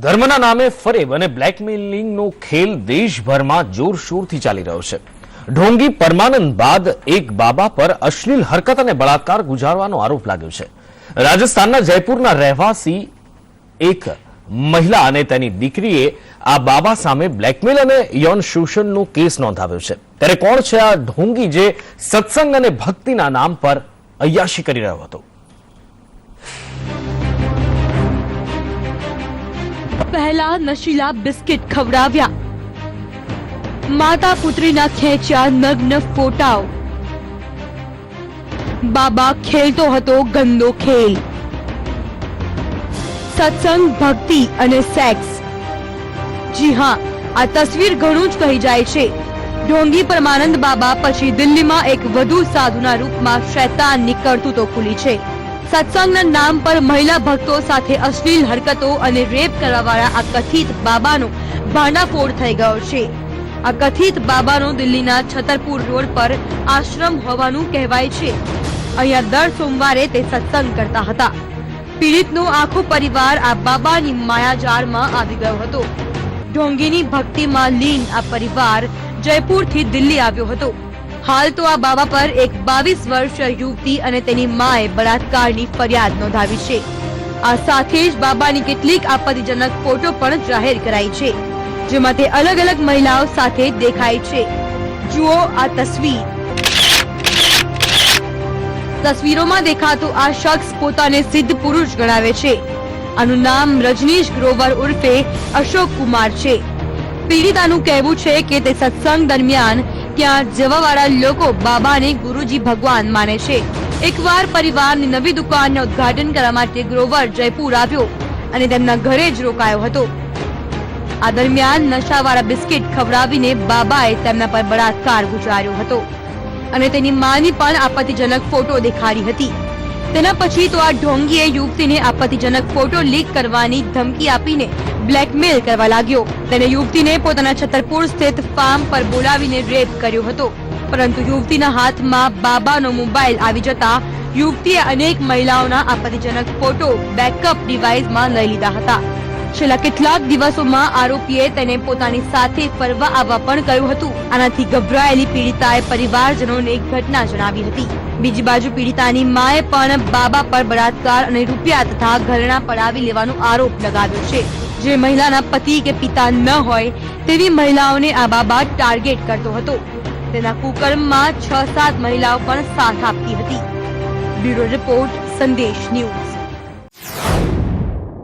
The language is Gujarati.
ધર્મના નામે ફરેબ અને બ્લેકમેલિંગનો ખેલ દેશભરમાં જોરશોરથી ચાલી રહ્યો છે। ઢોંગી પરમાનંદ બાદ એક બાબા પર અશ્લીલ હરકત અને બળાત્કાર ગુજારવાનો આરોપ લાગ્યો છે। રાજસ્થાનના જયપુરના રહેવાસી એક મહિલા અને તેની દીકરીએ આ બાબા સામે બ્લેકમેલ અને યૌન શોષણનો કેસ નોંધાવ્યો છે। ત્યારે કોણ છે આ ઢોંગી જે સત્સંગ અને ભક્તિના નામ પર અય્યાશી કરી રહ્યો હતો? पहला नशीला बिस्किट खवड़ाव्या, माता पुत्रीना खेंच्या नग्न फोटाओ, बाबा खेलतो हतो गंदो खेल, सत्संग भक्ति अने सेक्स। जी हाँ, आ तस्वीर घणुं ज कही जाय छे। ढोंगी परमानंद बाबा पछी दिल्हीमां एक वधु साधुना रूपमां शैताननी करतूतो खुली छे। सत्संगना नाम पर महिला भक्तो साथे अश्लील हरकतो अने रेप करवावाळा आ कथित बाबानो भांडाफोड़ थई गयो छे। आ कथित बाबानो दिल्हीना छतरपुर रोड पर आश्रम होवानुं कहेवाय छे। अहींया दर सोमवारे ते सत्संग करता हता। पीड़ितनो आखो परिवार आ बाबानी मायाजाळमां आवी गयो हतो। ढोंगीनी भक्तिमां लीन आ परिवार जयपुरथी दिल्ही આવ્યો હતો। हाल तो आ बाबा पर एक 22 वर्षीय युवती अने तेनी माए बलात्कारनी फरियाद नोंधावी छे। आ साथे ज बाबानी કેટલીક આપત્તિજનક ફોટો પણ જાહેર કરાઈ છે, જેમાં તે અલગ અલગ મહિલાઓ સાથે દેખાય છે। જુઓ આ તસવીર। તસવીરોમાં દેખાતો આ શખ્સ પોતાને સિદ્ધ પુરુષ ગણાવે છે। આનું નામ રજનીશ ગ્રોવર ઉર્ફે અશોક કુમાર છે। પીડિતાનું કહેવું છે કે તે સત્સંગ દરમિયાન ત્યાં જવાવાળા લોકો બાબાને ગુરુજી ભગવાન માને છે। એકવાર પરિવારની નવી દુકાનનું ઉદ્ઘાટન કરવા માટે ગ્રોવર જયપુર આવ્યો અને તેમના ઘરે જ રોકાયો હતો। આ દરમિયાન નશાવાળા બિસ્કિટ ખવડાવીને બાબાએ તેમના પર બળાત્કાર ગુજાર્યો હતો અને તેની માની પણ આપત્તિજનક ફોટો દેખાડી હતી। તેના પછી તો આ ઢોંગીએ યુવતીને આપત્તિજનક ફોટો લીક કરવાની ધમકી આપીને બ્લેકમેલ કરવા લાગ્યો। તેને યુવતીને પોતાના છતરપુર સ્થિત ફાર્મ પર બોલાવીને રેપ કર્યો હતો, પરંતુ યુવતીના હાથમાં બાબાનો મોબાઈલ આવી જતા યુવતીએ અનેક મહિલાઓના આપત્તિજનક ફોટો બેકઅપ ડિવાઇસમાં લઈ લીધા હતા। છેલ્લા કેટલાક દિવસોમાં આરોપીએ તેને પોતાની સાથે ફરવા આવવા પણ કહ્યું હતું। આનાથી ગભરાયેલી પીડિતાએ પરિવારજનોને ઘટના જણાવી હતી। બીજી બાજુ પીડિતાની માએ પણ બાબા પર બળાત્કાર અને રૂપિયા તથા ઘરેણાં પડાવી લેવાનો આરોપ લગાવ્યો છે। જે મહિલાના પતિ કે પિતા ન હોય તેવી મહિલાઓને આ બાબા ટાર્ગેટ કરતો હતો। તેના કુકર્મમાં 6-7 મહિલાઓ પણ સાથ આપતી હતી। બ્યુરો રિપોર્ટ, સંદેશ ન્યૂઝ।